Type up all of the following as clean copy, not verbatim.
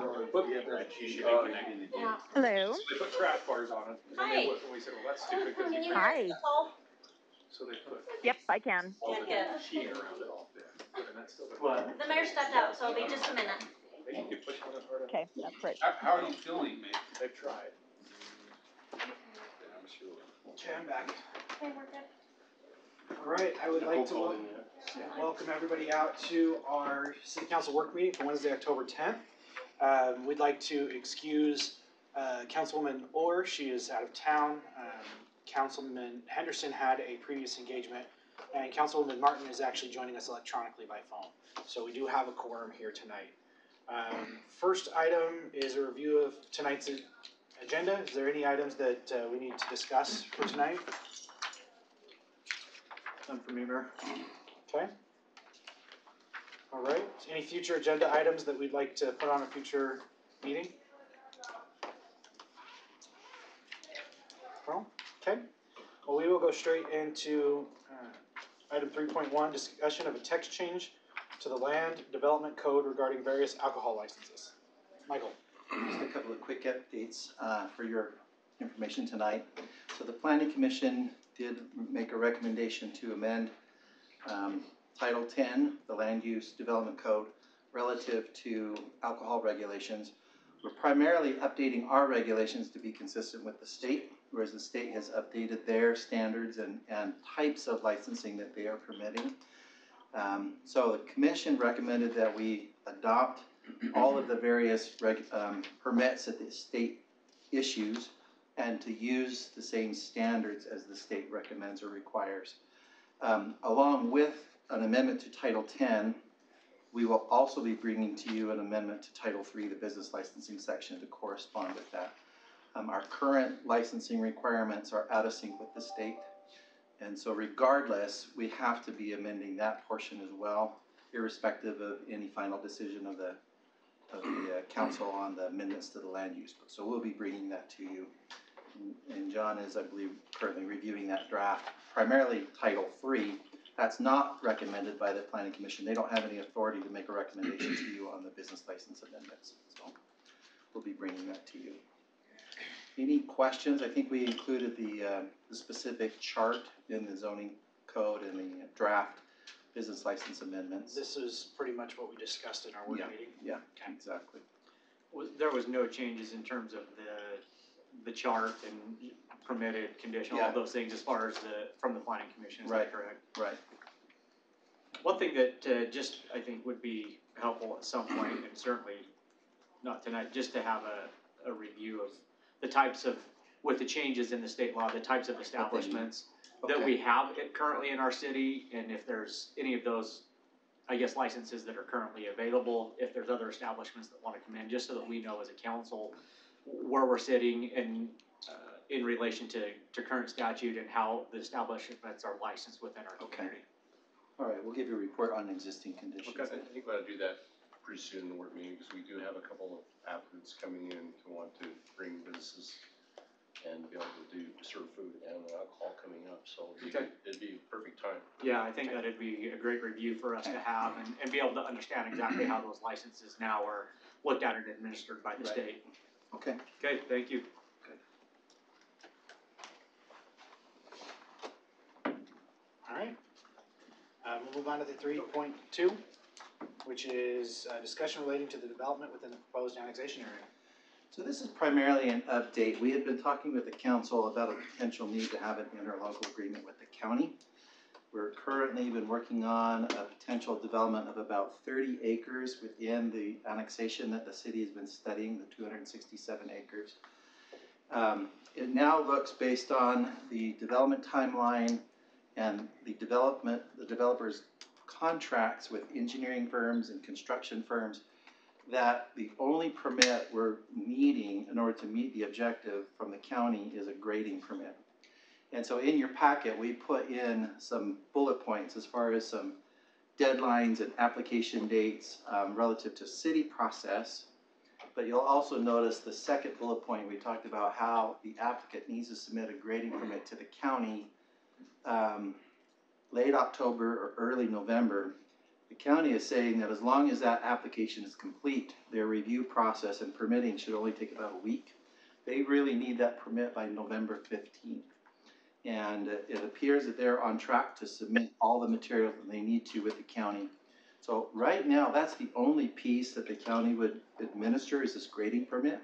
Hello. So they put crash bars on it. Hi. And we said, well, that's stupid because you Hi. So they put Yep, I can. all the Good. sheet around it. And that's still The mayor stepped out, so it'll be just a minute. They need to push on it hard. Okay, that's right. How are you feeling, mate? They've tried. I'm sure. Okay, I'm back. Okay, we're good. All right, I would like to welcome everybody out to our City Council work meeting for Wednesday, October 10th. We'd like to excuse Councilwoman Orr. She is out of town. Councilman Henderson had a previous engagement, and Councilwoman Martin is actually joining us electronically by phone. So we do have a quorum here tonight. First item is a review of tonight's agenda. Is there any items that we need to discuss for tonight? None for me, Mayor. Okay. All right. Any future agenda items that we'd like to put on a future meeting? Well, okay. Well, we will go straight into item 3.1, discussion of a text change to the Land Development Code regarding various alcohol licenses. Michael. Just a couple of quick updates for your information tonight. So the Planning Commission did make a recommendation to amend Title 10, the Land Use Development Code, relative to alcohol regulations. We're primarily updating our regulations to be consistent with the state, whereas the state has updated their standards and types of licensing that they are permitting. So the commission recommended that we adopt all of the various permits that the state issues and to use the same standards as the state recommends or requires. Along with an amendment to Title 10, we will also be bringing to you an amendment to Title 3, the business licensing section, to correspond with that. Our current licensing requirements are out of sync with the state. And so regardless, we have to be amending that portion as well, irrespective of any final decision of the council on the amendments to the land use. So we'll be bringing that to you. And John is, I believe, currently reviewing that draft, primarily Title 3. That's not recommended by the Planning Commission. They don't have any authority to make a recommendation to you on the business license amendments. So we'll be bringing that to you. Any questions? I think we included the specific chart in the zoning code and the draft business license amendments. This is pretty much what we discussed in our work meeting. Yeah, exactly. There was no changes in terms of the chart and permitted condition, all those things as far as from the Planning Commission, is that correct? Right. One thing that just I think would be helpful at some point, and certainly not tonight, just to have a review of the types of, with the changes in the state law, the types of establishments that we have currently in our city, and if there's any of those, I guess, licenses that are currently available, if there's other establishments that want to come in, just so that we know as a council where we're sitting and in relation to current statute and how the establishments are licensed within our community. All right, we'll give you a report on existing conditions. Okay. I think we ought to do that pretty soon in the work meeting, because we do have a couple of applicants coming in to want to bring businesses and be able to do serve food and alcohol coming up. So it'd be a perfect time. Yeah, I think that'd be a great review for us to have and be able to understand exactly how those licenses now are looked at and administered by the state. Okay. Okay, thank you. All right. We'll move on to the 3.2, which is a discussion relating to the development within the proposed annexation area. So this is primarily an update. We had been talking with the council about a potential need to have an interlocal agreement with the county. We're currently been working on a potential development of about 30 acres within the annexation that the city has been studying, the 267 acres. It now looks, based on the development timeline and the developer's contracts with engineering firms and construction firms, that the only permit we're needing in order to meet the objective from the county is a grading permit. And so in your packet, we put in some bullet points as far as some deadlines and application dates relative to city process. But you'll also notice the second bullet point, we talked about how the applicant needs to submit a grading permit to the county late October or early November. The county is saying that as long as that application is complete, their review process and permitting should only take about a week. They really need that permit by November 15th. And it appears that they're on track to submit all the material that they need to with the county. So right now, that's the only piece that the county would administer is this grading permit.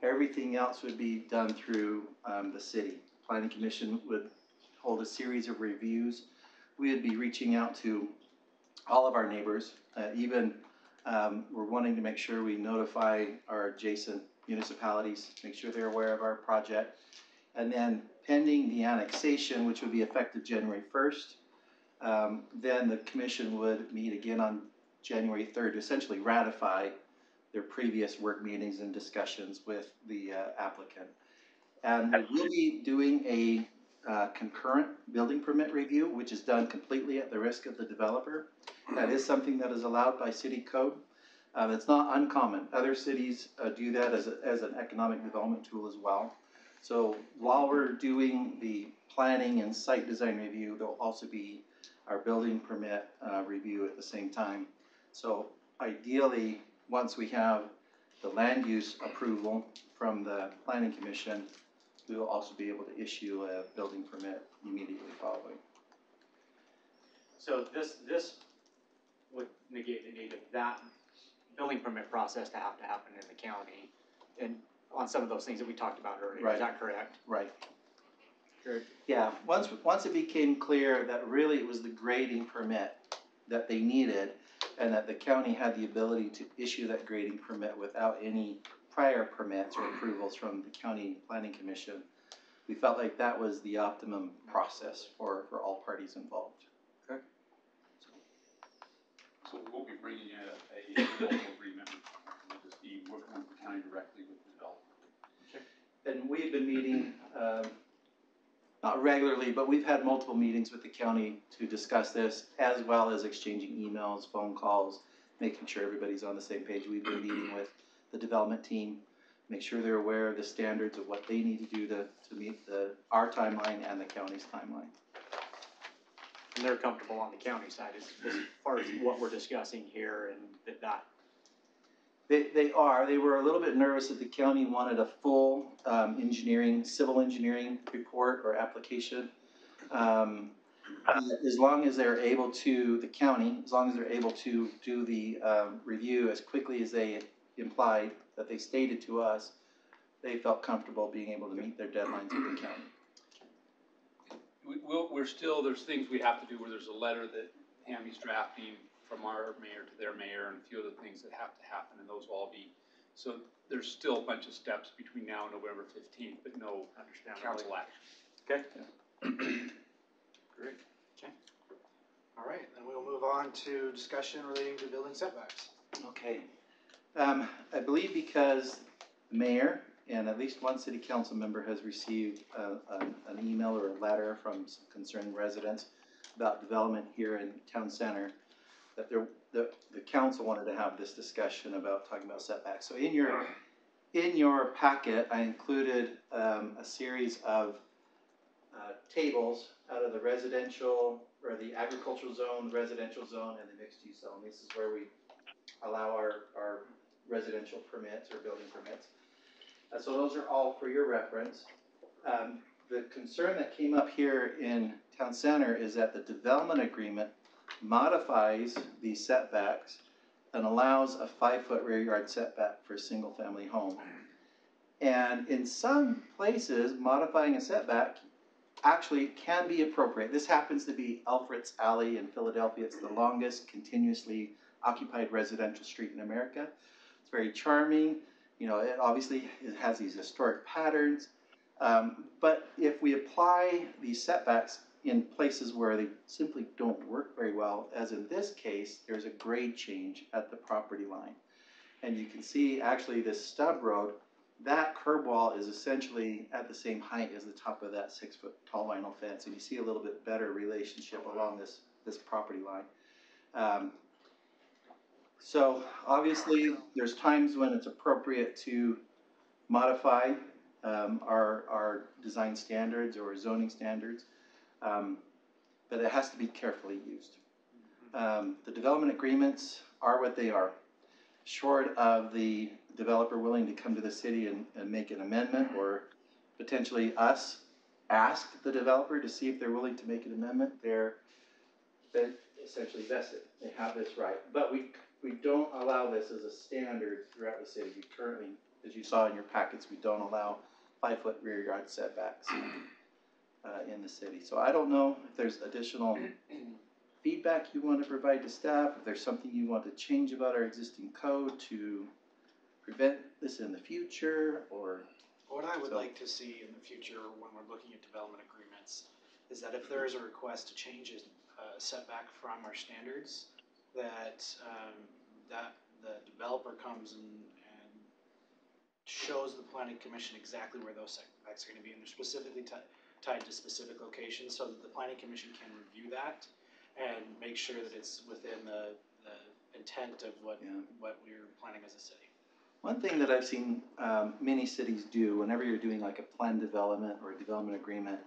Everything else would be done through the city. Planning Commission would hold a series of reviews. We would be reaching out to all of our neighbors. Even we're wanting to make sure we notify our adjacent municipalities, make sure they're aware of our project. And then pending the annexation, which would be effective January 1st, then the commission would meet again on January 3rd to essentially ratify their previous work meetings and discussions with the applicant. And we'll be doing a concurrent building permit review, which is done completely at the risk of the developer. That is something that is allowed by city code. It's not uncommon. Other cities do that as an economic development tool as well. So while we're doing the planning and site design review, there'll also be our building permit review at the same time. So ideally, once we have the land use approval from the Planning Commission, we will also be able to issue a building permit immediately following. So this would negate the need of that building permit process to happen in the county, and on some of those things that we talked about earlier. Right. Is that correct? Right. Sure. Yeah, once it became clear that really it was the grading permit that they needed, and that the county had the ability to issue that grading permit without any prior permits or approvals from the County Planning Commission, we felt like that was the optimum process for all parties involved. So we won't be bringing in a local agreement, we'll just be working with the county directly with the developer. And we've been meeting, not regularly, but we've had multiple meetings with the county to discuss this, as well as exchanging emails, phone calls, making sure everybody's on the same page. We've been meeting with the development team, make sure they're aware of the standards of what they need to do to meet our timeline and the county's timeline. And they're comfortable on the county side as far as what we're discussing here, and that. They are. They were a little bit nervous that the county wanted a full civil engineering report or application. As long as they're able to, the county, as long as they're able to do the review as quickly as they implied, that they stated to us, they felt comfortable being able to meet their deadlines with the county. There's things we have to do where there's a letter that Hammy's drafting from our mayor to their mayor, and a few other things that have to happen, and those will all be, so there's still a bunch of steps between now and November 15th, but no council action. Okay. Great. Okay. All right, then we'll move on to discussion relating to building setbacks. Okay. I believe because the mayor and at least one city council member has received an email or a letter from some concerned residents about development here in town center, that the council wanted to have this discussion about talking about setbacks. So in your packet, I included a series of tables out of the residential or the agricultural zone, the residential zone, and the mixed use zone. This is where we allow our residential permits or building permits. So those are all for your reference. The concern that came up here in town center is that the development agreement modifies these setbacks and allows a 5-foot rear yard setback for a single family home. And in some places, modifying a setback actually can be appropriate. This happens to be Alfred's Alley in Philadelphia. It's the longest continuously occupied residential street in America. It's very charming. You know, it has these historic patterns. But if we apply these setbacks in places where they simply don't work very well, as in this case, there's a grade change at the property line. And you can see actually this stub road, that curb wall is essentially at the same height as the top of that 6-foot tall vinyl fence. And you see a little bit better relationship along this property line. So obviously there's times when it's appropriate to modify our design standards or zoning standards, but it has to be carefully used. The development agreements are what they are. Short of the developer willing to come to the city and make an amendment, or potentially us ask the developer to see if they're willing to make an amendment, they're essentially vested. They have this right. But we don't allow this as a standard throughout the city. We currently, as you saw in your packets, we don't allow 5-foot rear yard setbacks in the city. So I don't know if there's additional feedback you want to provide to staff, if there's something you want to change about our existing code to prevent this in the future, or... What I would like to see in the future when we're looking at development agreements is that if there is a request to change a setback from our standards, that the developer comes and shows the planning commission exactly where those setbacks are going to be, and they're specifically tied to specific locations, so that the planning commission can review that and make sure that it's within the intent of what we're planning as a city. One thing that I've seen many cities do whenever you're doing like a planned development or a development agreement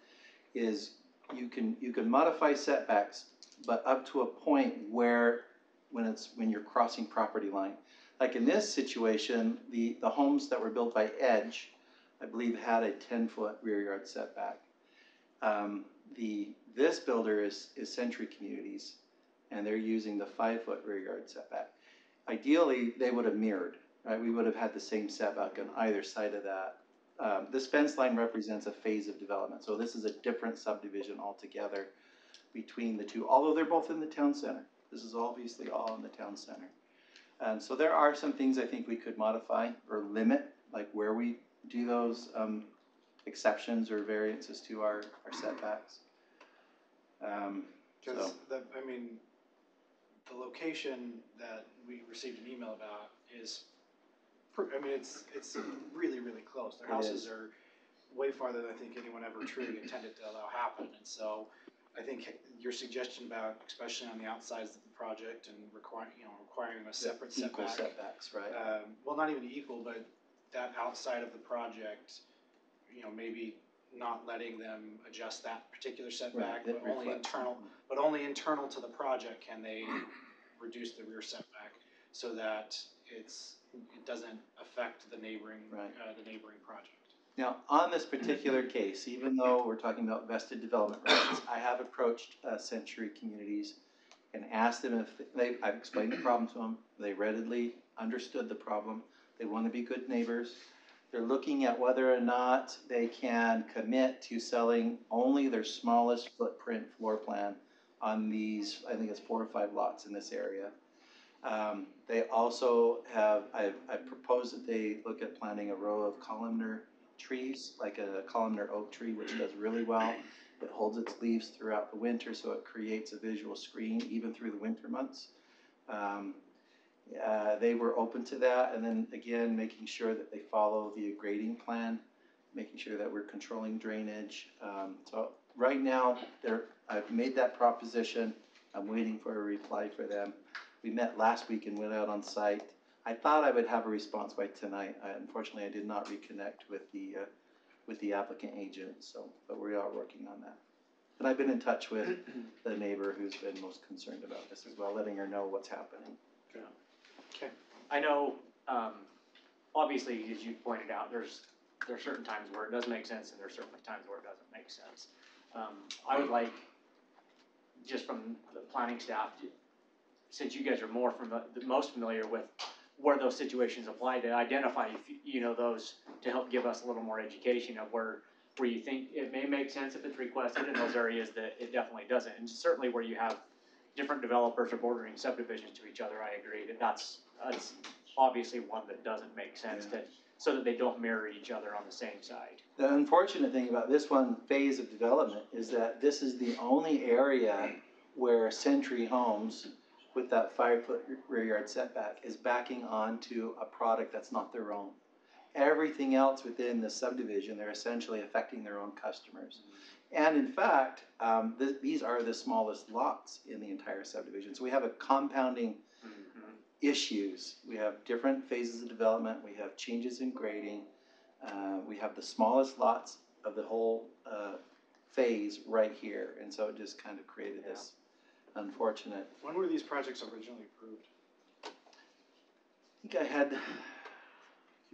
is you can modify setbacks, but up to a point where when you're crossing property line. Like in this situation, the homes that were built by Edge, I believe, had a 10-foot rear yard setback. This builder is Century Communities, and they're using the 5-foot rear yard setback. Ideally, they would have mirrored, right? We would have had the same setback on either side of that. This fence line represents a phase of development, so this is a different subdivision altogether between the two, although they're both in the town center. This is obviously all in the town center. So there are some things I think we could modify or limit, like where we do those exceptions or variances to our setbacks. Because the location that we received an email about is, it's really, really close. Their houses are way farther than I think anyone ever truly intended to allow happen. And so I think your suggestion about, especially on the outsides of the project and requiring a separate equal setback. setbacks, right? Well, not even equal, but that outside of the project, maybe not letting them adjust that particular setback, Right, but only internal to the project can they reduce the rear setback so that it doesn't affect the neighboring project. Now, on this particular case, even though we're talking about vested development rights, I have approached Century Communities and asked them if I've explained the problem to them. They readily understood the problem. They want to be good neighbors. They're looking at whether or not they can commit to selling only their smallest footprint floor plan on these, I think it's 4 or 5 lots in this area. They also have, I've proposed that they look at planting a row of columnar trees, like a columnar oak tree, which does really well. It holds its leaves throughout the winter, so it creates a visual screen even through the winter months. They were open to that, and then again, making sure that they follow the grading plan, making sure that we're controlling drainage. So right now, I've made that proposition. I'm waiting for a reply for them. We met last week and went out on site. I thought I would have a response by tonight. Unfortunately, I did not reconnect with the applicant agent, but we are working on that. And I've been in touch with the neighbor who's been most concerned about this as well, letting her know what's happening. Okay. I know, obviously, as you pointed out, there are certain times where it does make sense, and there are certainly times where it doesn't make sense. I would like, just from the planning staff, since you guys are the most familiar with where those situations apply, to identify those to help give us a little more education of where you think it may make sense if it's requested, in those areas that it definitely doesn't, and certainly where you have different developers are bordering subdivisions to each other. I agree that's obviously one that doesn't make sense, so that they don't mirror each other on the same side. The unfortunate thing about this one phase of development is that this is the only area where Century Homes, with that 5-foot rear yard setback, is backing onto a product that's not their own. Everything else within the subdivision, they're essentially affecting their own customers. And in fact, these are the smallest lots in the entire subdivision. So we have a compounding issues. We have different phases of development. We have changes in grading. We have the smallest lots of the whole phase right here. And so it just kind of created unfortunate. When were these projects originally approved? I think I had, do you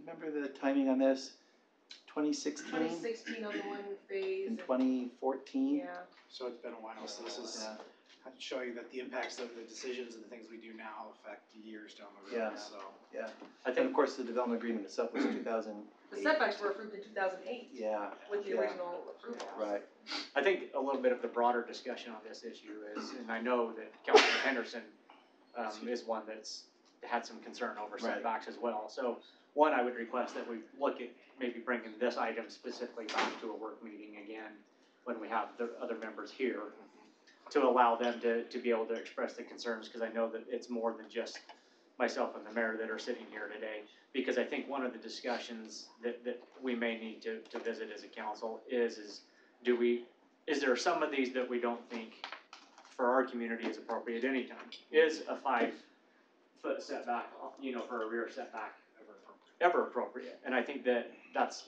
remember the timing on this? 2016 2016 on the one phase. and 2014? Yeah. So it's been a while, so this is Yeah. showing that the impacts of the decisions and the things we do now affect years down the road, Yeah. so. Yeah, I and think of course, the development agreement itself was 2008. The setbacks were approved in 2008 Yeah, with the Yeah. original approval. right. I think a little bit of the broader discussion on this issue is, and I know that Councilman Henderson is one that's had some concern over Right. setbacks as well. So one, I would request that we look at maybe bringing this item specifically back to a work meeting again when we have the other members here to allow them to be able to express the concerns, because I know that it's more than just myself and the mayor that are sitting here today. Because I think one of the discussions that we may need to visit as a council is there some of these that we don't think for our community is appropriate anytime? Is a 5-foot setback, for a rear setback ever appropriate? And I think that's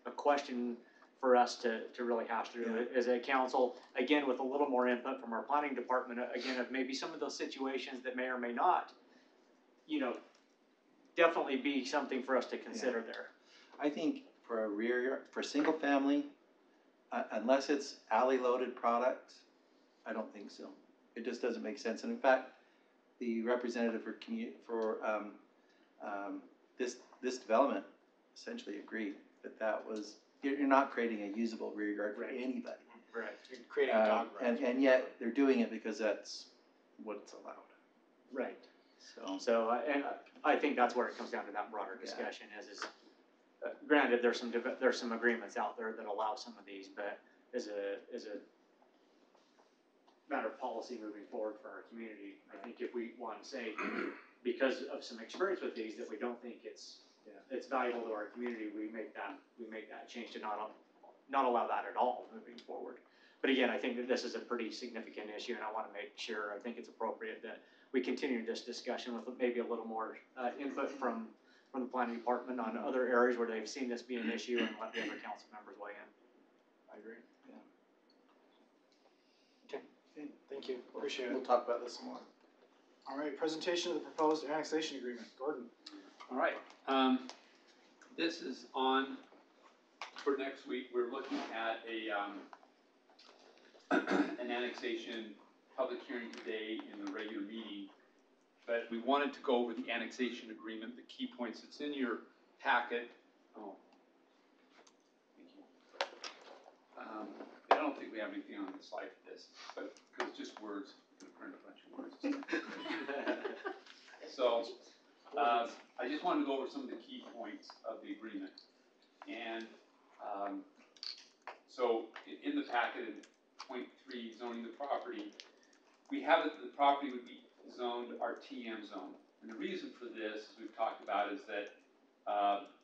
a question for us to really hash through as a council, again, with a little more input from our planning department, again, of maybe some of those situations that may or may not, definitely be something for us to consider there. I think for a rear yard, for single family, unless it's alley loaded product, I don't think so. It just doesn't make sense. And in fact, the representative for this development essentially agreed that was, you're not creating a usable rear yard for Right. anybody. Right. You're creating a dog run. And yet they're doing it because that's what's allowed. Right. So, And I think that's where it comes down to that broader discussion is granted, there's some agreements out there that allow some of these, but as a matter of policy moving forward for our community, I think if we want to say, because of some experience with these, that we don't think it's valuable to our community, we make that change to not allow that at all moving forward. But again, I think that this is a pretty significant issue, and I want to make sure, I think it's appropriate that we continue this discussion with maybe a little more input from the planning department on other areas where they've seen this be an issue, and let the other council members weigh in. I agree. yeah. Okay, thank you, appreciate We'll it. talk about this some more. All right, presentation of the proposed annexation agreement. Gordon. All right, this is on, for next week, we're looking at an annexation public hearing today in the regular meeting. But we wanted to go over the annexation agreement, the key points. It's in your packet. Oh. Thank you. I don't think we have anything on the slide for this, but because it's just words, I'm gonna print a bunch of words. So, I just wanted to go over some of the key points of the agreement. And, so in the packet, in point 3, zoning the property, we have it, the property would be zoned our TM zone. And the reason for this, as we've talked about, is that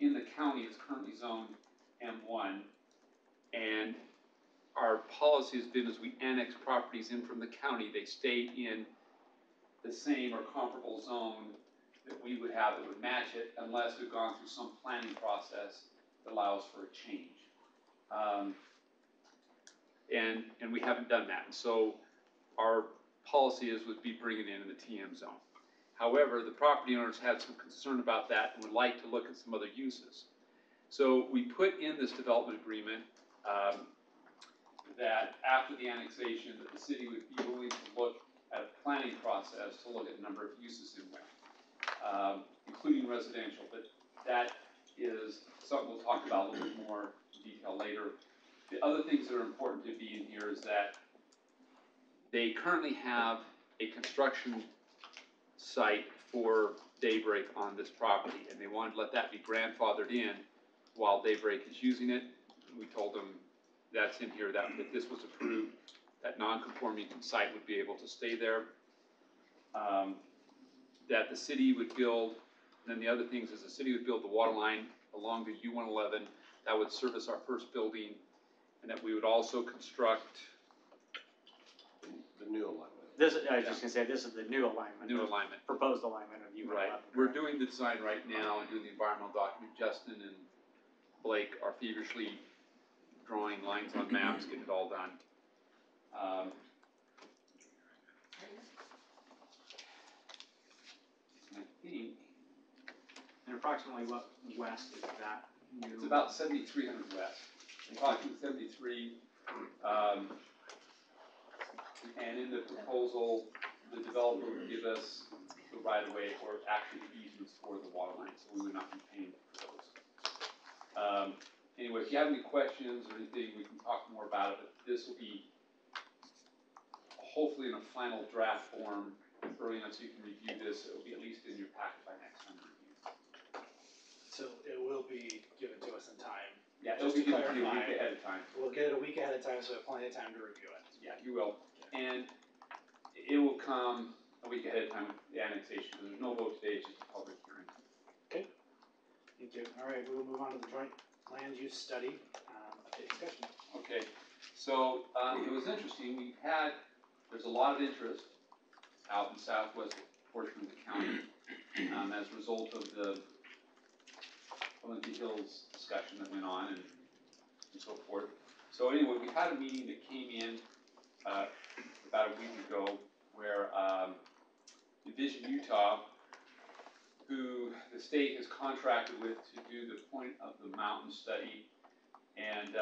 in the county, it's currently zoned M1. And our policy has been as we annex properties in from the county, they stay in the same or comparable zone that we would have that would match it, unless we've gone through some planning process that allows for a change. And we haven't done that. And so our policy would be bringing it in the TM zone. However, the property owners had some concern about that and would like to look at some other uses. So we put in this development agreement that after the annexation, that the city would be willing to look at a planning process to look at a number of uses in there, including residential. But that is something we'll talk about a little bit more in detail later. The other things that are important to be in here is that they currently have a construction site for Daybreak on this property, and they wanted to let that be grandfathered in while Daybreak is using it. We told them that's in here, that if this was approved, that non-conforming site would be able to stay there. That the city would build, and then the other things is the city would build the water line along the U111 that would service our first building, and that we would also construct The new alignment. I was just gonna say, this is the new alignment. new alignment. Proposed alignment of U111. Right, we're doing the design right now and doing the environmental document. Justin and Blake are feverishly drawing lines on maps, getting it all done. approximately what west is that new? It's about 7,300 west. Approximately 73. And in the proposal, the developer would give us the right of way or actually the easements for the water line, so we would not be paying for those. Anyway, if you have any questions or anything, we can talk more about it, but this will be hopefully in a final draft form early enough so you can review this. It will be at least in your packet by next time we review. So it will be given to us in time. Yeah, it'll Just be to given to you a clarify, week ahead of time. We'll get it a week ahead of time, so we have plenty of time to review it. Yeah, you will. And it will come a week ahead of time with the annexation. There's no vote today, it's just a public hearing. Thank you. All right, we will move on to the joint land use study, update discussion. Okay, so it was interesting. There's a lot of interest out in the southwest portion of the county as a result of the Olympia Hills discussion that went on and so forth. So anyway, we had a meeting that came in about a week ago where Envision Utah, who the state has contracted with to do the point of the mountain study, and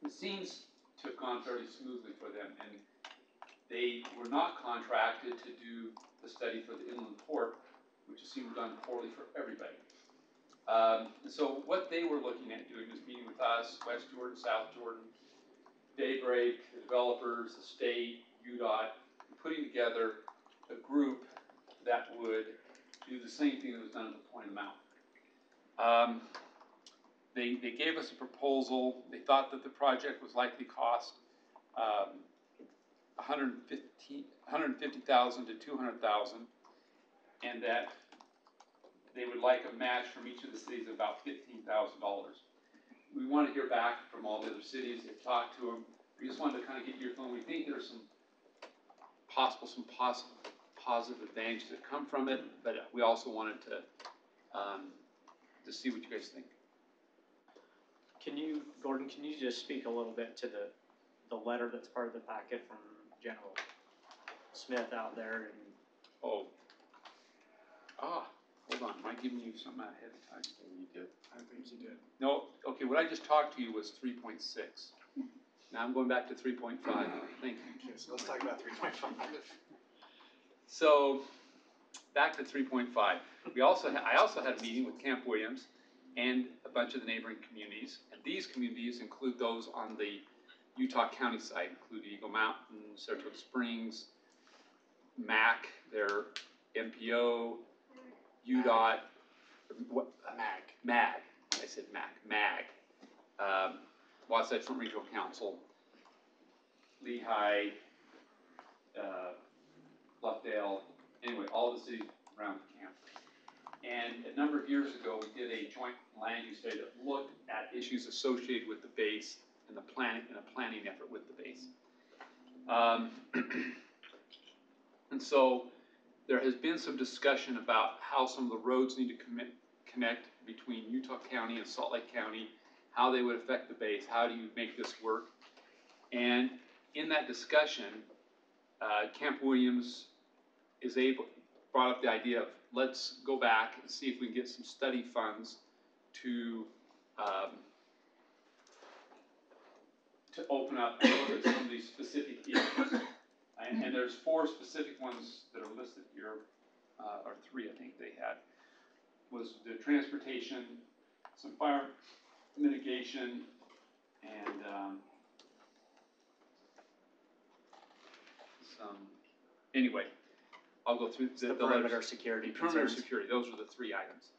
it seems to have gone fairly smoothly for them. And they were not contracted to do the study for the inland port, which has seemed done poorly for everybody. And so what they were looking at doing was meeting with us, West Jordan, South Jordan, Daybreak, the developers, the state, UDOT, putting together a group that would do the same thing that was done at the point of the mountain. They gave us a proposal. They thought that the project was likely cost $150,000 to $200,000, and that they would like a match from each of the cities of about $15,000. We want to hear back from all the other cities. They've talked to them. We just wanted to kind of get your feeling. We think there's some positive advantages that come from it, but we also wanted to see what you guys think. Gordon, can you just speak a little bit to the letter that's part of the packet from General Smith out there? And hold on, am I giving you something ahead of time? You did. I think you did. No, okay, what I just talked to you was 3.6. Now I'm going back to 3.5. Thank you. Okay, so let's talk about 3.5. So, back to 3.5. I also had a meeting with Camp Williams and a bunch of the neighboring communities. And these communities include those on the Utah County side, include Eagle Mountain, Saratoga Springs, MAC, their MPO, UDOT, MAG. I said MAG. Wasatch Front Regional Council, Lehigh, Bluffdale, anyway, all the cities around the camp. And a number of years ago, we did a joint land use study that looked at issues associated with the base and the planning effort with the base. And so there has been some discussion about how some of the roads need to connect between Utah County and Salt Lake County, how they would affect the base, how do you make this work? And in that discussion, Camp Williams brought up the idea of let's go back and see if we can get some study funds to open up and look at some of these specific issues. And there's 4 specific ones that are listed here, or 3 I think they had, was the transportation, some fire mitigation, and anyway, I'll go through the perimeter security perimeter concerns. security, those are the 3 items.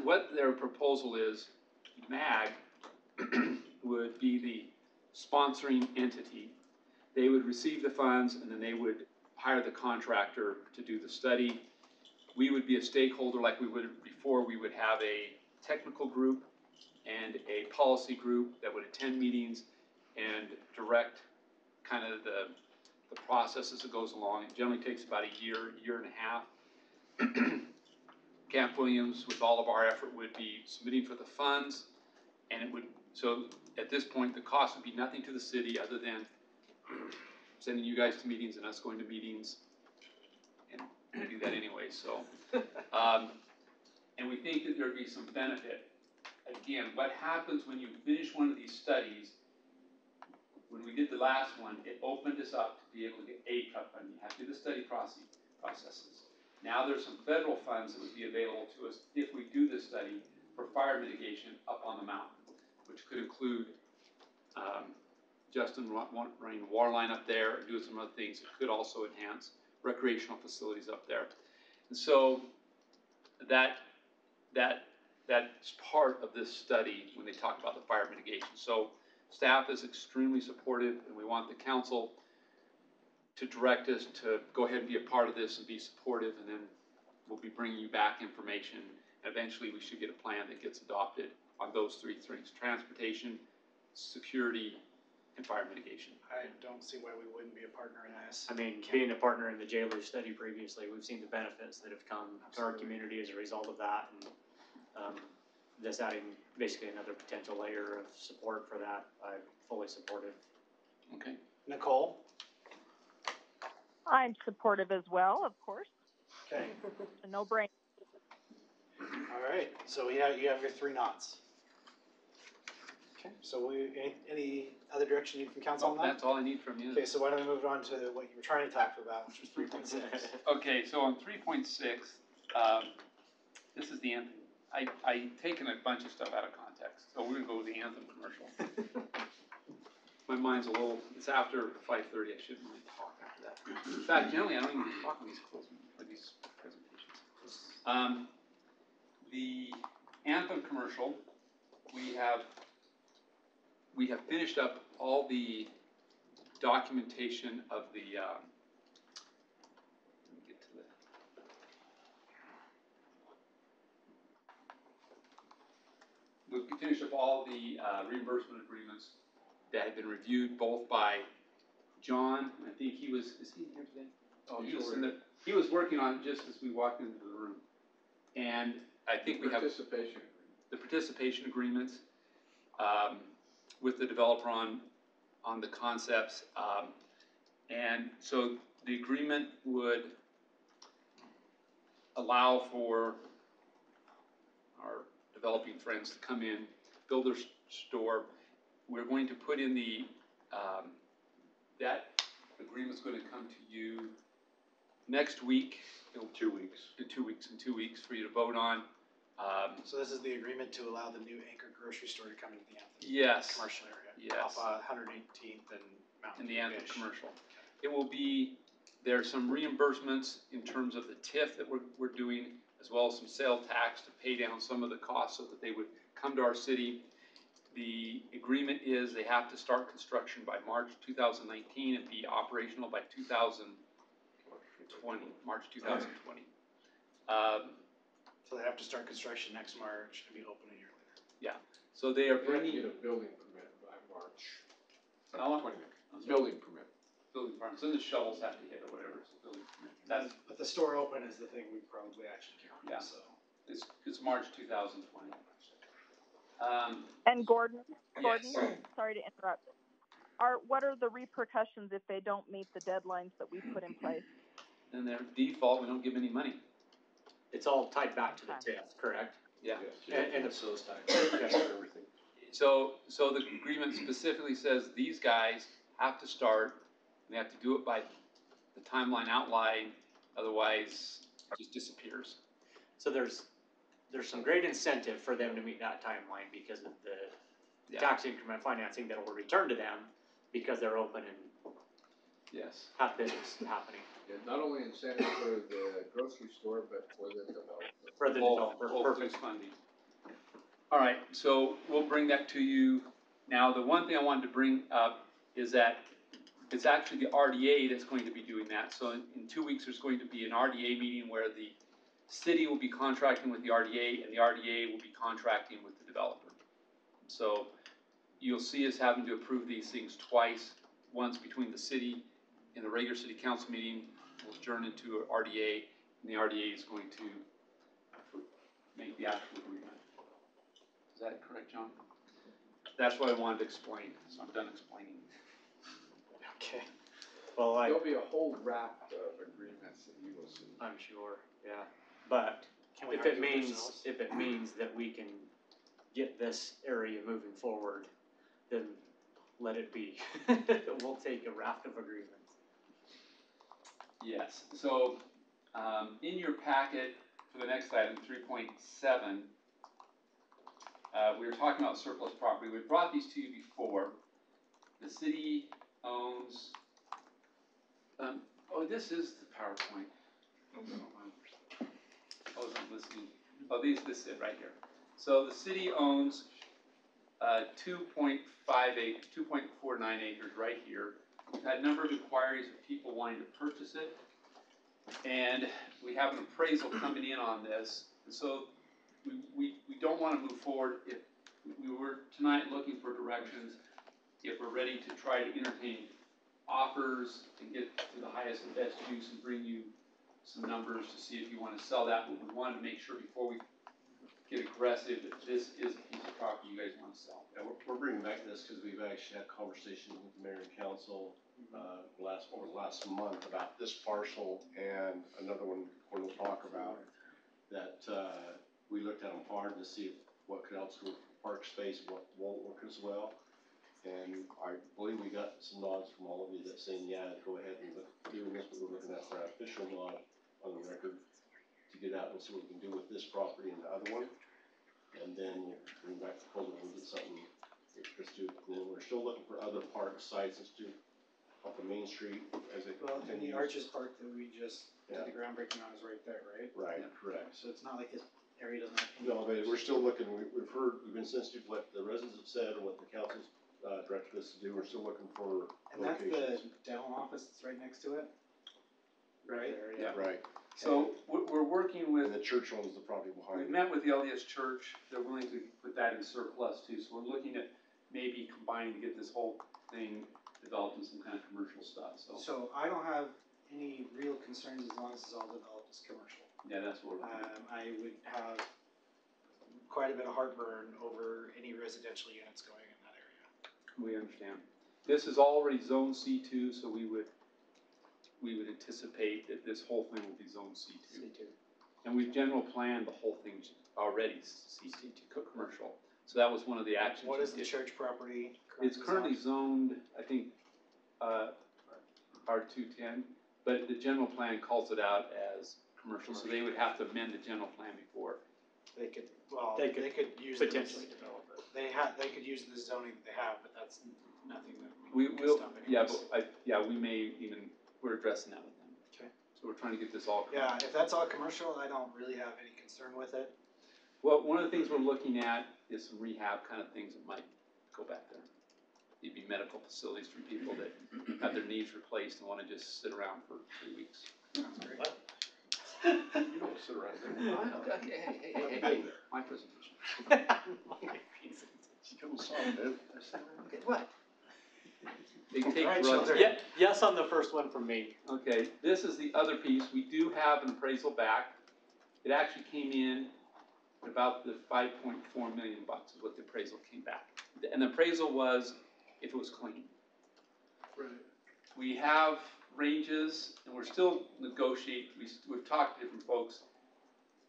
What their proposal is, MAG would be the sponsoring entity. They would receive the funds and then they would hire the contractor to do the study. We would be a stakeholder like we would before. We would have a technical group and a policy group that would attend meetings and direct kind of the process as it goes along. It generally takes about a year and a half. Camp Williams, with all of our effort, would be submitting for the funds, and it would, so at this point, the cost would be nothing to the city other than sending you guys to meetings and us going to meetings, and we do that anyway, so. and we think that there'd be some benefit. Again, what happens when you finish one of these studies, when we did the last one, it opened us up to be able to get APRA funding. You have to do the study processes. Now there's some federal funds that would be available to us if we do this study for fire mitigation up on the mountain, which could include Justin running a water line up there and doing some other things. It could also enhance recreational facilities up there. And so that's part of this study when they talk about the fire mitigation. So staff is extremely supportive, and we want the council to direct us to go ahead and be a part of this and be supportive, and then we'll be bringing you back information. Eventually, we should get a plan that gets adopted on those three things: transportation, security, and fire mitigation. I don't see why we wouldn't be a partner in this. I mean, being a partner in the jailer study previously, we've seen the benefits that have come to our community as a result of that, and this adding basically another potential layer of support for that, I'm fully supportive. Okay. Nicole? I'm supportive as well, of course. Okay. A no-brainer. All right, so you have your three nods. Okay, so any other direction you need from council on that? That's all I need from you. Okay, so why don't we move on to what you were trying to talk about, which was 3.6. Okay, so on 3.6, this is the anthem. I taken a bunch of stuff out of context, so we're gonna go with the anthem commercial. My mind's a little, it's after 5:30, I shouldn't really talk after that. In fact, generally, I don't even talk on these these presentations. The anthem commercial, we have finished up all the documentation of the, let me get to the, we've finished up all the reimbursement agreements that have been reviewed both by John, I think is he here today? Oh, he was working on it just as we walked into the room. And I think we have the participation agreements with the developer on the concepts. And so the agreement would allow for our developing friends to come in, build their store. We're going to put in the, that agreement's going to come to you next week. 2 weeks. In 2 weeks for you to vote on. So this is the agreement to allow the new Anchor grocery store to come into the Anthem Yes. commercial area. Yes. Off 118th and Mountain In the View Anthem Beach. commercial. It will be, there are some reimbursements in terms of the TIF that we're doing, as well as some sale tax to pay down some of the costs so that they would come to our city. The agreement is they have to start construction by March 2019 and be operational by 2020, March 2020. So they have to start construction next March and be open a year later. Yeah, so they are They have to bringing, get a building permit by March. How long? 20th. Building permit. building permits, and the shovels have to hit or whatever, so building permit. That's, But the store open is the thing we probably actually care Yeah. about, so. it's March 2020. And Gordon, Yes. sorry to interrupt. What are the repercussions if they don't meet the deadlines that we put in place? Then their default, we don't give any money. It's all tied back to the TIF, correct? Yeah. And It's those types of everything. So the agreement specifically says these guys have to start, and they have to do it by the timeline outlined, otherwise it just disappears. So there's some great incentive for them to meet that timeline because of the Yeah. tax increment financing that will return to them because they're open and Yes. have business happening. Yeah, not only incentive for the grocery store, but for the developer. For the developer, Both perfect. use funding. All right, so we'll bring that to you. Now, the one thing I wanted to bring up is that it's actually the RDA that's going to be doing that. So in 2 weeks, there's going to be an RDA meeting where the city will be contracting with the RDA and the RDA will be contracting with the developer. So you'll see us having to approve these things twice, once between the city and the regular city council meeting, will adjourn into an RDA, and the RDA is going to make the actual agreement. Is that correct, John? That's what I wanted to explain, so I'm done explaining. Okay. Well, There'll be a whole raft of agreements that you will see. I'm sure, yeah. But Can we if argue it with means, ourselves? if it means that we can get this area moving forward, then let it be. We'll take a raft of agreements. Yes, so, in your packet for the next item, 3.7, we were talking about surplus property. We brought these to you before. The city owns, oh, this is the PowerPoint. Oh, never mind. I wasn't listening. Oh, this is it right here. So the city owns 2.49 acres right here. We've had a number of inquiries of people wanting to purchase it. And we have an appraisal coming in on this. And so we don't want to move forward if we were tonight looking for directions, if we're ready to try to entertain offers and get to the highest and best use and bring you some numbers to see if you want to sell that. But we wanted to make sure before we get aggressive that this is a piece of property you guys want to sell. Yeah, we're bringing back this because we've actually had conversations with the mayor and council over the last month about this parcel and another one we'll talk about that we looked at them hard to see what could else go for park space, what won't work as well. And I believe we got some nods from all of you that saying, yeah, go ahead and look at doing this, but we're looking at for our official nod on the record to get out and see what we can do with this property and the other one. And then we'll bring back the proposal and get something, let's do, and then we're still looking for other park sites, let's do up the Main Street as they Well, and the continue. Arches Park that we just Yeah. did the groundbreaking on is right there, right? Right, correct. So it's not like this area doesn't have any. No, but we're still looking, we've heard, we've been sensitive to what the residents have said and what the council's directed us to do, we're still looking for And that's the locations. dental office that's right next to it? Right? Yeah. Right, So we're working and with, the church owns the property we behind it. met with the LDS Church. They're willing to put that in surplus too. So we're looking at maybe combining to get this whole thing developed in some kind of commercial stuff. So So I don't have any real concerns as long as it's all developed as commercial. yeah, that's what we're looking at. I would have quite a bit of heartburn over any residential units going in that area. We understand. This is already zone C2, so we would anticipate that this whole thing will be zone C2. And we've general planned the whole thing already C2 commercial. So that was one of the actions. What we is the did. church property? It's currently zoned, I think, R210, but the general plan calls it out as commercial, so they would have to amend the general plan before. They could, well, They they could could use potentially this- develop it. They could use the zoning that they have, but that's nothing that We can will, stop yeah, anyways. but we may even, we're addressing that with them. Okay. So we're trying to get this all. Yeah, if that's all commercial, I don't really have any concern with it. Well, one of the things we're looking at is some rehab kind of things that might go back there. It'd be medical facilities for people that have their knees replaced and wanna just sit around for 3 weeks. Sounds great. You don't sit around there. Hey, my presentation. Come on, dude. What? They can take Alright, drugs. children. Yeah, yes on the first one from me. Okay, this is the other piece. We do have an appraisal back. It actually came in at about the 5.4 million bucks is what the appraisal came back. And the appraisal was if it was clean. Right. We have ranges and we're still negotiating. We've talked to different folks.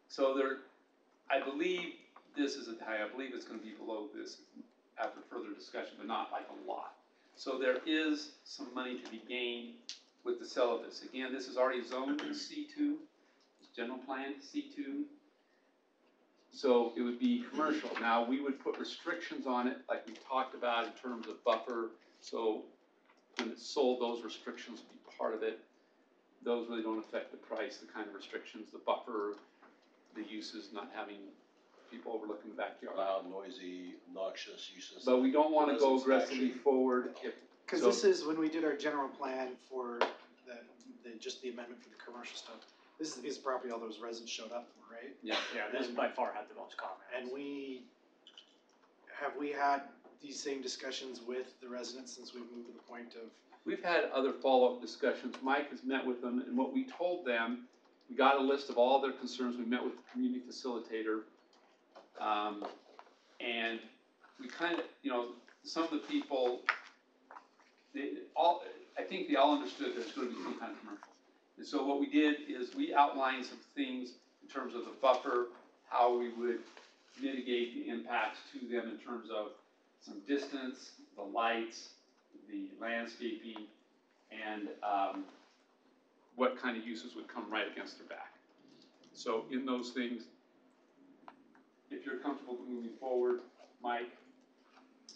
So I believe this is high. I believe it's gonna be below this after further discussion, but not like a lot. So there is some money to be gained with the sale of this. Again, this is already zoned in C2, it's general plan C2. So it would be commercial. Now, we would put restrictions on it, like we talked about in terms of buffer. So when it's sold, those restrictions would be part of it. Those really don't affect the price, the kind of restrictions, the buffer, the uses, not having people overlooking the backyard. Loud, noisy, obnoxious uses. But we don't wanna go Residents aggressively actually- forward if. Cause So- this is when we did our general plan for just the amendment for the commercial stuff. This is the piece of property all those residents showed up for, right? Yeah, this by far had the most comments. And have we had these same discussions with the residents since we've moved to the point of? We've had other follow-up discussions. Mike has met with them, and what we told them, we got a list of all their concerns. We met with the community facilitator. And we kind of, some of the people, I think they all understood there's gonna be some kind of commercial. And so what we did is we outlined some things terms of the buffer, how we would mitigate the impacts to them in terms of some distance, the lights, the landscaping, and what kind of uses would come right against their back. So in those things, if you're comfortable moving forward, Mike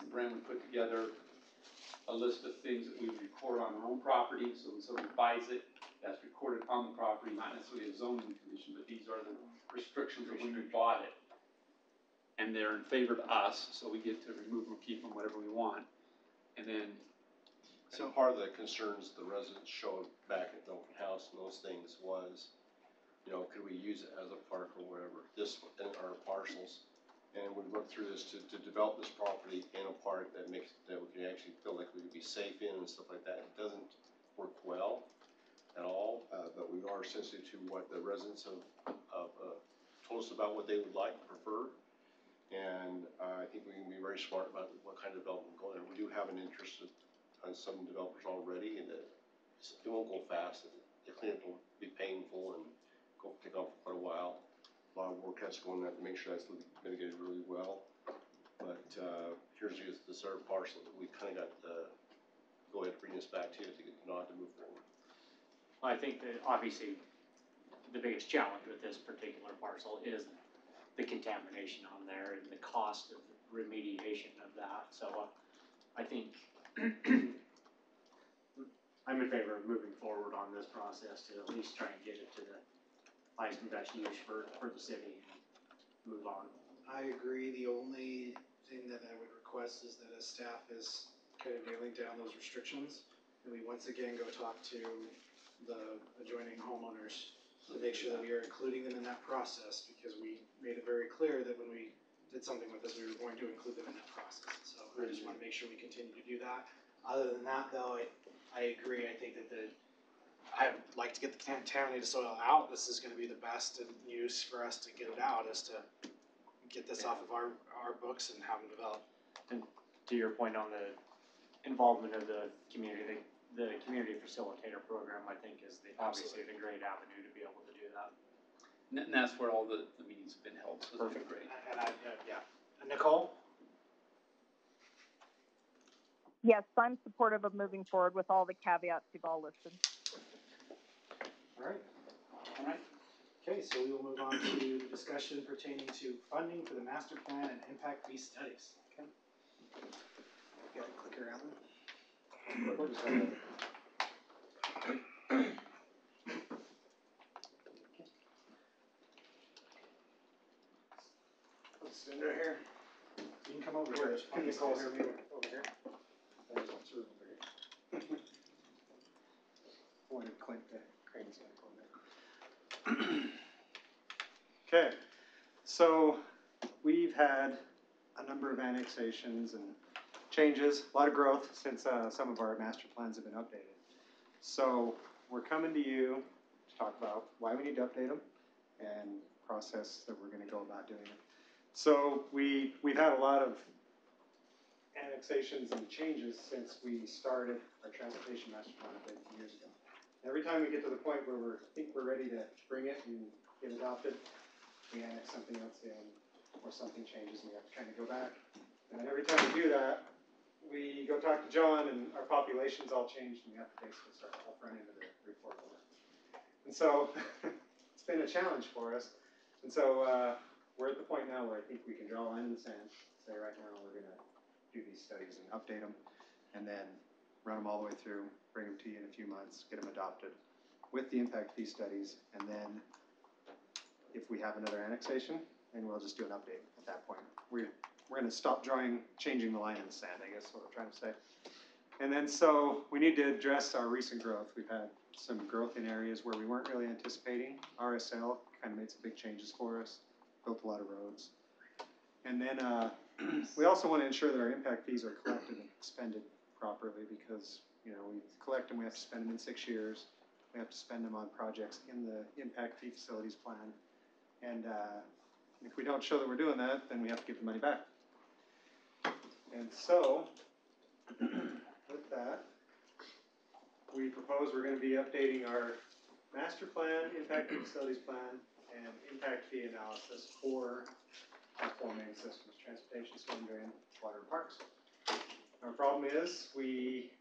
and Brent would put together a list of things that we would record on our own property, so when somebody buys it, that's recorded on the property, not necessarily a zoning condition, but these are the restrictions of when we bought it. And they're in favor to us, so we get to remove them, keep them, whatever we want. And then, So part of the concerns the residents showed back at the open house and those things was, you know, could we use it as a park or whatever, this, in our parcels? And we looked through this to develop this property in a park that we can actually feel like we could be safe in and stuff like that. It doesn't work well at all, but we are sensitive to what the residents have told us about what they would like, prefer. And I think we can be very smart about what kind of development going on. We do have an interest on some developers already, and it won't go fast. The cleanup will be painful and take off for quite a while. A lot of work has to go on that to make sure that's mitigated really well. But here's this third parcel that we kind of got go ahead and bring this back to you to get nod to move forward. I think that obviously the biggest challenge with this particular parcel is the contamination on there and the cost of remediation of that. So I think I'm in favor of moving forward on this process to at least try and get it to the highest and best use for the city and move on. I agree. The only thing that I would request is that as staff is kind of nailing down those restrictions, and we once again go talk to the adjoining homeowners to make sure that we are including them in that process, because we made it very clear that when we did something with this, we were going to include them in that process. So I just want to make sure we continue to do that. Other than that, though, I agree. I think that I'd like to get the contaminated soil out. This is going to be the best use for us to get it out, is to get this off of our books and have them develop. And to your point on the involvement of the community facilitator program, I think is obviously the great avenue to be able to do that. and that's where all the meetings have been held, so it's been great. And yeah. And Nicole? Yes, I'm supportive of moving forward with all the caveats you've all listed. All right. All right. Okay, so we will move on to the discussion pertaining to funding for the master plan and impact fee studies. Okay. You got a clicker, Alan? Let's stand right here. You can come over here. There's plenty of calls here. Over here. Wanted Clint to Crane's gonna go there. Okay, so we've had a number of annexations and changes, a lot of growth since some of our master plans have been updated. So we're coming to you to talk about why we need to update them and process that we're going to go about doing it. So we've had a lot of annexations and changes since we started our transportation master plan update a few years ago. Every time we get to the point where we think we're ready to bring it and get adopted, we annex something else in, or something changes and we have to kind of go back. And then every time we do that, we go talk to John and our population's all changed and we have to basically start the whole front end of the report over. And so it's been a challenge for us. And so we're at the point now where I think we can draw a line in the sand, say right now we're going to do these studies and update them, and then run them all the way through, bring them to you in a few months, get them adopted with the impact fee studies, and then if we have another annexation, then we'll just do an update at that point. We're going to stop changing the line in the sand, I guess is what we're trying to say. And then so we need to address our recent growth. We've had some growth in areas where we weren't really anticipating. RSL kind of made some big changes for us, built a lot of roads. And then we also want to ensure that our impact fees are collected and expended properly, because we collect them, we have to spend them in 6 years. We have to spend them on projects in the impact fee facilities plan. And if we don't show that we're doing that, then we have to give the money back. And so, with that, we propose we're going to be updating our master plan, impact fee facilities plan, and impact fee analysis for our four main systems: transportation, storm drain, water, and parks. Our problem is we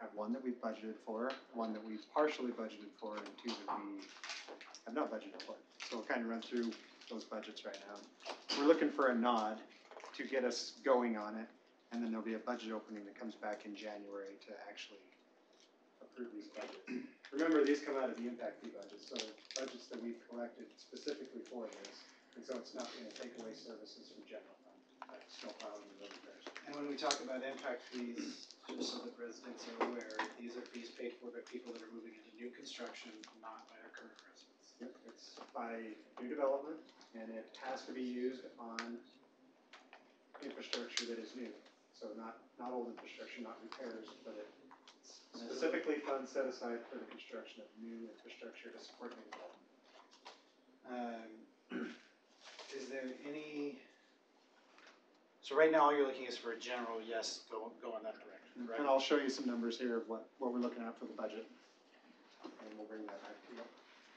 have one that we've budgeted for, one that we've partially budgeted for, and two that we have not budgeted for. So we'll kind of run through those budgets right now. We're looking for a nod to get us going on it, and then there'll be a budget opening that comes back in January to actually approve these budgets. Remember, these come out of the impact fee budgets, so budgets that we've collected specifically for this, and so it's not going to take away services from general fund, like snow plowing and road repairs. And when we talk about impact fees, just so that residents are aware, these are fees paid for by people that are moving into new construction, not by our current residents. Yep, it's by new development, and it has to be used on infrastructure that is new. So not old infrastructure, not repairs, but it's specifically funds set aside for the construction of new infrastructure to support new development. Is there any, so right now all you're looking is for a general, yes, go in that direction, right? And I'll show you some numbers here of what we're looking at for the budget. And we'll bring that back to you.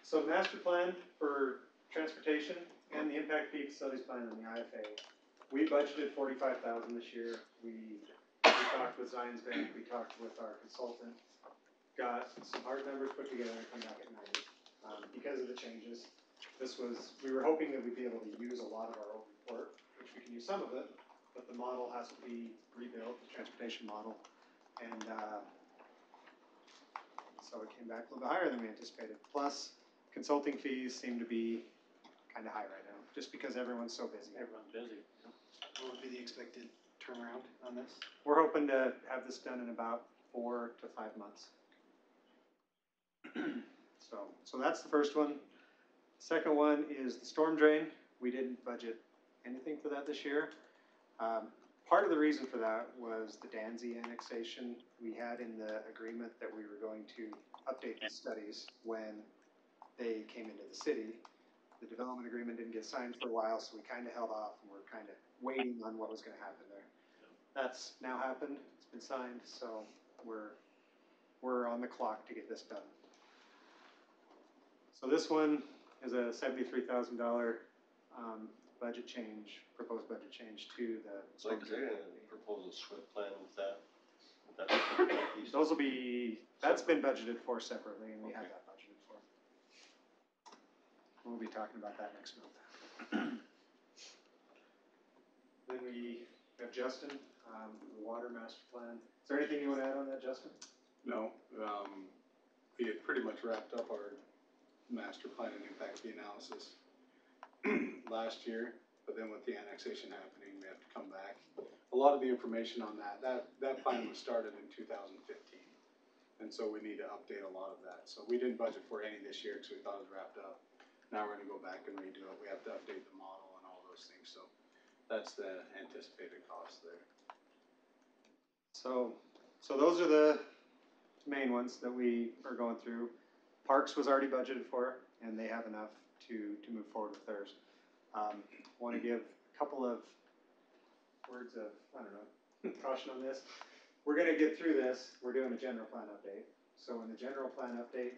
So master plan for transportation and the impact fee facilities plan and the IFA. We budgeted $45,000 this year. We talked with Zions Bank, we talked with our consultant, got some hard numbers put together and come back at 90. Because of the changes, we were hoping that we'd be able to use a lot of our old report, which we can use some of it, but the model has to be rebuilt, the transportation model. And so it came back a little bit higher than we anticipated. Plus, consulting fees seem to be kind of high right now, just because everyone's so busy. Everyone's busy. What would be the expected turnaround on this? We're hoping to have this done in about 4 to 5 months. So that's the first one. Second one is the storm drain. We didn't budget anything for that this year. Part of the reason for that was the Danzy annexation. We had in the agreement that we were going to update these studies when they came into the city. The development agreement didn't get signed for a while, so we kind of held off and we're kind of waiting on what was going to happen there. That's now happened. It's been signed, so we're on the clock to get this done. So this one is a $73,000 budget change, proposed budget change to the. So is there a proposal SWIFT plan with that? Those will be, that's been budgeted for separately, and we have that budgeted for. We'll be talking about that next month. Then we have Justin, the water master plan. Is there anything you want to add on that, Justin? No, we had pretty much wrapped up our master plan and impact fee analysis last year, but then with the annexation happening, we have to come back. A lot of the information on that plan was started in 2015, and so we need to update a lot of that. So we didn't budget for any this year because we thought it was wrapped up. Now we're going to go back and redo it. We have to update the model and all those things. So that's the anticipated cost there. So those are the main ones that we are going through. Parks was already budgeted for, and they have enough to move forward with theirs. Want to give a couple of words of, caution on this. We're going to get through this. We're doing a general plan update. So when the general plan update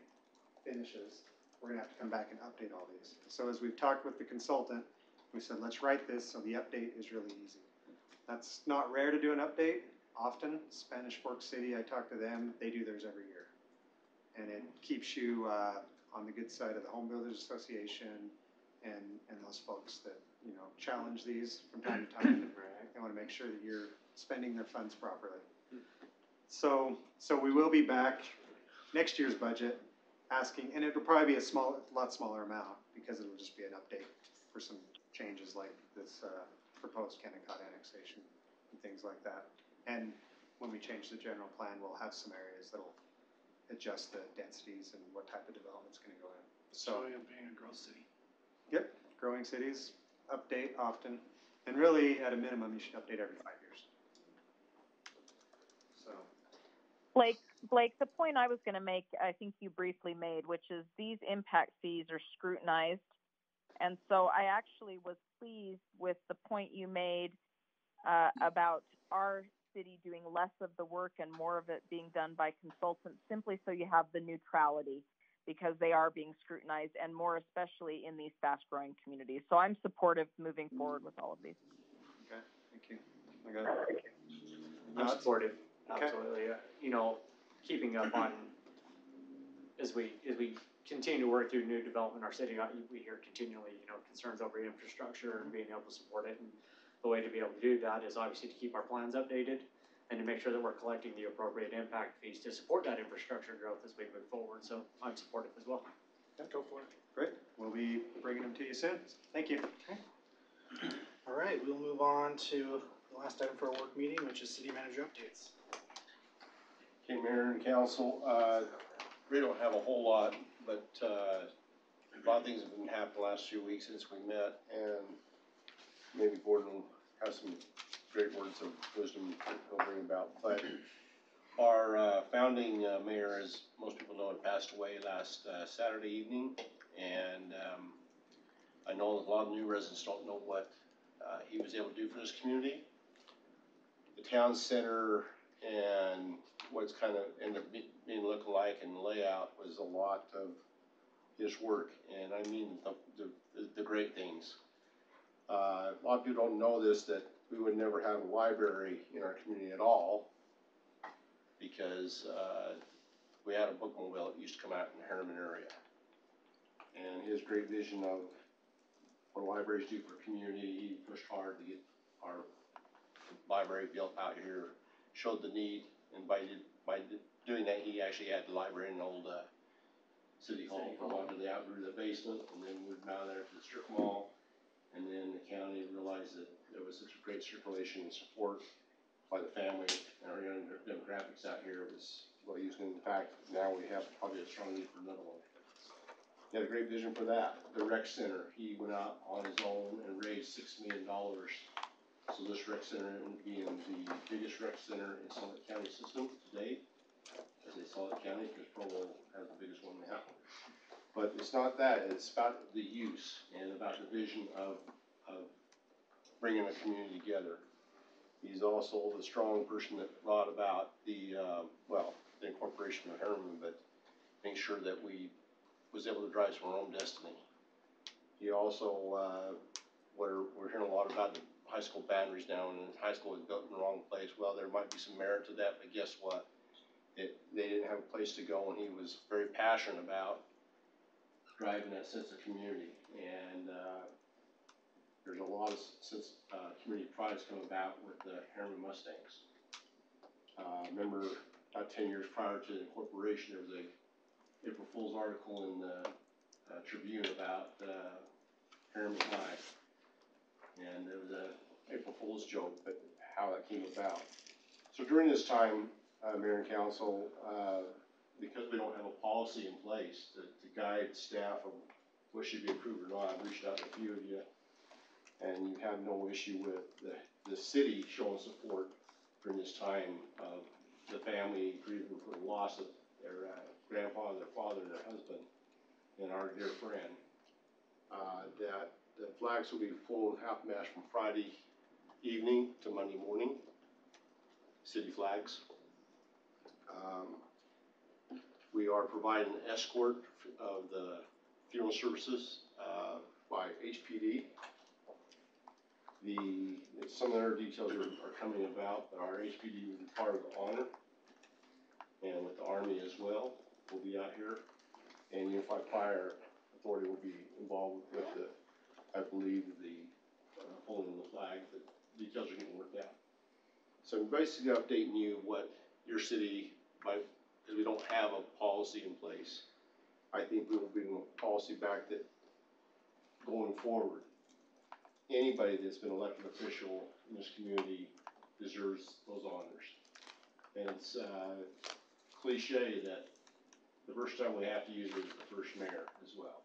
finishes, we're going to have to come back and update all these. So as we've talked with the consultant, we said, let's write this so the update is really easy. That's not rare to do an update. Often, Spanish Fork City, I talk to them, they do theirs every year. And it keeps you on the good side of the Home Builders Association and those folks that, challenge these from time to time. They want to make sure that you're spending their funds properly. So we will be back next year's budget asking, and it'll probably be a lot smaller amount because it'll just be an update for some changes like this proposed Kennecott annexation and things like that. And when we change the general plan, we'll have some areas that'll adjust the densities and what type of development's going to go in. So being a growth city. Yep, growing cities update often, and really at a minimum you should update every 5 years. So Blake, the point I was going to make, I think you briefly made, which is these impact fees are scrutinized, and so I actually was pleased with the point you made about our city doing less of the work and more of it being done by consultants, simply so you have the neutrality. because they are being scrutinized, and more especially in these fast-growing communities. So I'm supportive moving forward with all of these. Okay, thank you. I got it. I'm supportive, Okay. absolutely. You know, keeping up on, as we continue to work through new development in our city, we hear continually, you know, concerns over infrastructure and being able to support it. And the way to be able to do that is obviously to keep our plans updated and to make sure that we're collecting the appropriate impact fees to support that infrastructure growth as we move forward. So I'm supportive as well. Yeah, go for it. Great. We'll be bringing them to you soon. Thank you. Okay. All right, we'll move on to the last item for our work meeting, which is city manager updates. Okay, Mayor and Council, we don't have a whole lot, but a lot of things have been happening the last few weeks since we met, and maybe Gordon will have some great words of wisdom he'll bring about. But our founding mayor, as most people know, had passed away last Saturday evening, and I know a lot of new residents don't know what he was able to do for this community. The town center and what's kind of ended up being look-alike and layout was a lot of his work, and I mean the great things. A lot of people don't know this, that we would never have a library in our community at all because we had a bookmobile that used to come out in the Herriman area. And his great vision of what libraries do for community, he pushed hard to get our library built out here, showed the need, and by doing that, he actually had the library in the old city hall for a while. They outgrew the basement and then moved out there to the strip mall. And then the county realized that there was such a great circulation and support by the family and our young demographics out here. It was well used. In fact, now we have probably a strong need for another one. He had a great vision for that. The rec center, he went out on his own and raised $6 million. So this rec center ended up being the biggest rec center in Summit County system to date. As they Summit County, because Provo has the biggest one now. But it's not that, it's about the use and about the vision of bringing a community together. He's also the strong person that brought about the incorporation of Herriman, but making sure that we was able to drive some our own destiny. He also, we're hearing a lot about the high school boundaries now, and high school is built in the wrong place. Well, there might be some merit to that, but guess what? They didn't have a place to go, and he was very passionate about driving that sense of community. And there's a lot of community products come about with the Herriman Mustangs. Remember, about 10 years prior to the incorporation, there was a April Fool's article in the Tribune about Herriman High. And there was a April Fool's joke, but how that came about. So during this time, Mayor and Council, because we don't have a policy in place to guide staff of what should be approved or not, I've reached out to a few of you, and you have no issue with the city showing support during this time of the family grieving for the loss of their grandfather, their father, and their husband, and our dear friend. That the flags will be flown half-mast from Friday evening to Monday morning, city flags. We are providing an escort of the funeral services by HPD. Some other details are coming about, but our HPD will be part of the honor, and with the Army as well, will be out here, and Unified Fire Authority will be involved with I believe, the holding the flag. The details are getting worked out. So I'm basically updating you what your city, because we don't have a policy in place. I think we will bring a policy back that going forward, anybody that's been elected official in this community deserves those honors. And it's cliche that the first time we have to use it is the first mayor as well.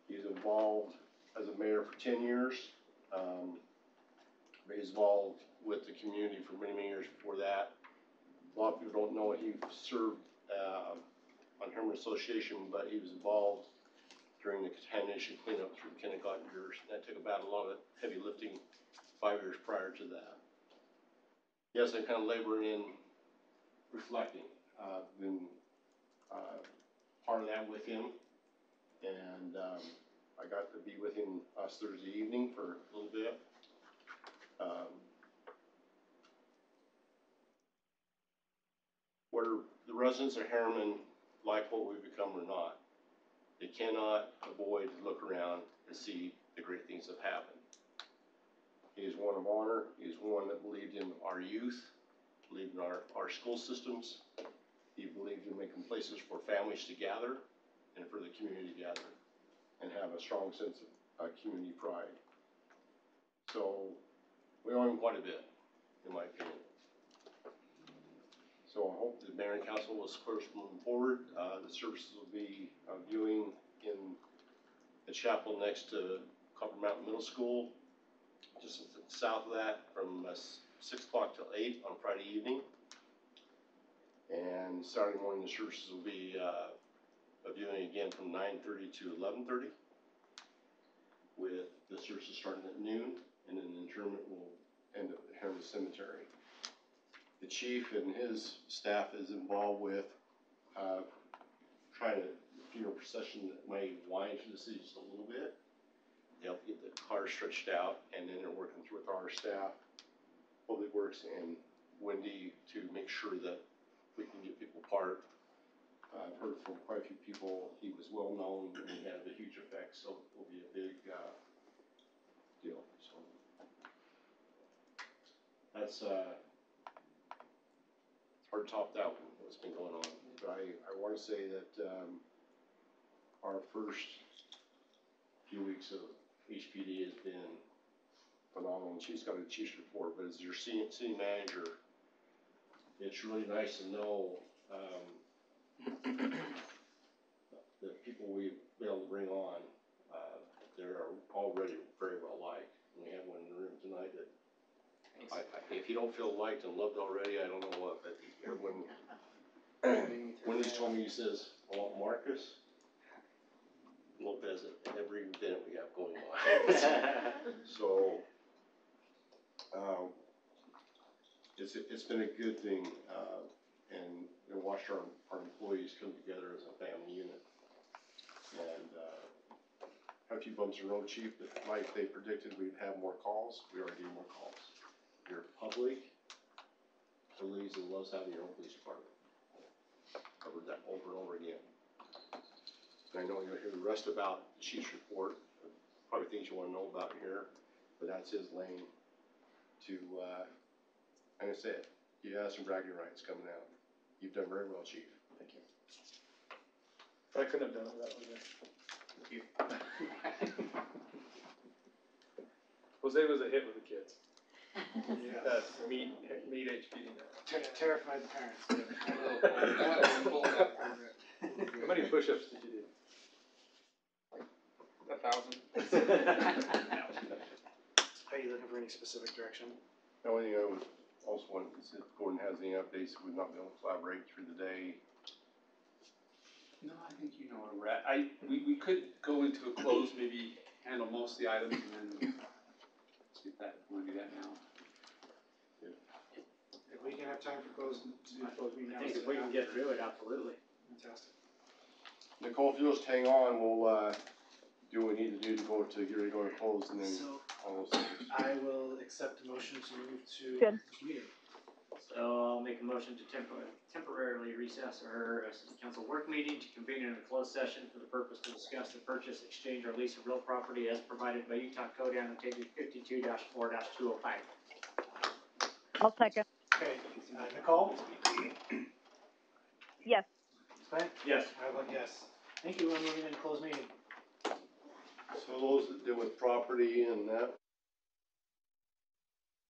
He's involved as a mayor for 10 years. He's involved with the community for many, many years before that. A lot of people don't know he served on Herriman Association, but he was involved during the contamination cleanup through the kindergarten years. That took about a lot of heavy lifting 5 years prior to that. Yes, I'm kind of laboring in reflecting. Been part part of that with him. And, I got to be with him last Thursday evening for a little bit. Whether the residents of Herriman like what we've become or not, they cannot avoid to look around and see the great things that have happened. He is one of honor. He is one that believed in our youth, believed in our school systems. He believed in making places for families to gather and for the community to gather and have a strong sense of community pride. So we owe him quite a bit, in my opinion. So I hope the mayor and council will support us moving forward. The services will be viewing in the chapel next to Copper Mountain Middle School, just south of that, from 6 o'clock till 8 on Friday evening. And Saturday morning, the services will be viewing again from 9:30 to 11:30, with the services starting at noon, and then the interment will end at the Herriman Cemetery. The chief and his staff is involved with trying to funeral procession that may wind through the city just a little bit. They help get the cars stretched out, and then they're working through with our staff, Public Works, and Wendy to make sure that we can get people parked. I've heard from quite a few people he was well known and he had a huge effect, so it will be a big deal. So that's hard to top that one, what's been going on. But I want to say that our first few weeks of HPD has been phenomenal. And she's got a chief's report, but as your city manager, it's really nice to know the people we've been able to bring on, they're already very well liked. We have one in the room tonight that, if you don't feel liked and loved already, I don't know what, but when he's told me, he says, I want Marcus Lopez at every event we have going on. So, it's been a good thing, and watch our employees come together as a family unit. And had a few bumps in the road, chief, but like they predicted, we'd have more calls. We already get more calls. Your public believes and loves having your own police department. Covered that over and over again. And I know you'll hear the rest about the chief's report, probably things you want to know about here, but that's his lane to, and I said, he has some bragging rights coming out. You've done very well, chief. Thank you. I couldn't have done it without you. Thank you. Jose was a hit with the kids. Yeah. Meet HPD now. Terrified the parents. How many push-ups did you do? Like 1,000. Are you looking for any specific direction? The only thing I would also want to see if Gordon has any updates. We've not been able to collaborate through the day. No, I think you know where we're at. We could go into a close, maybe handle most of the items, and then see if we want to do that now. If we can have time for close, to do the close meeting now. I think if we can get through it, absolutely. Fantastic. Nicole, if you'll just hang on, we'll do what we need to do to go to get ready to go to close, and then So all those things. I will accept the motion to move to Good. meeting. So I'll make a motion to temporarily recess our city council work meeting to convene in a closed session for the purpose to discuss the purchase, exchange, or lease of real property as provided by Utah Code annotated 52-4-205. I'll second. Okay, Nicole? Yes. Spank? Yes. I vote yes. Thank you, we're moving into closed meeting. So those that deal with property and that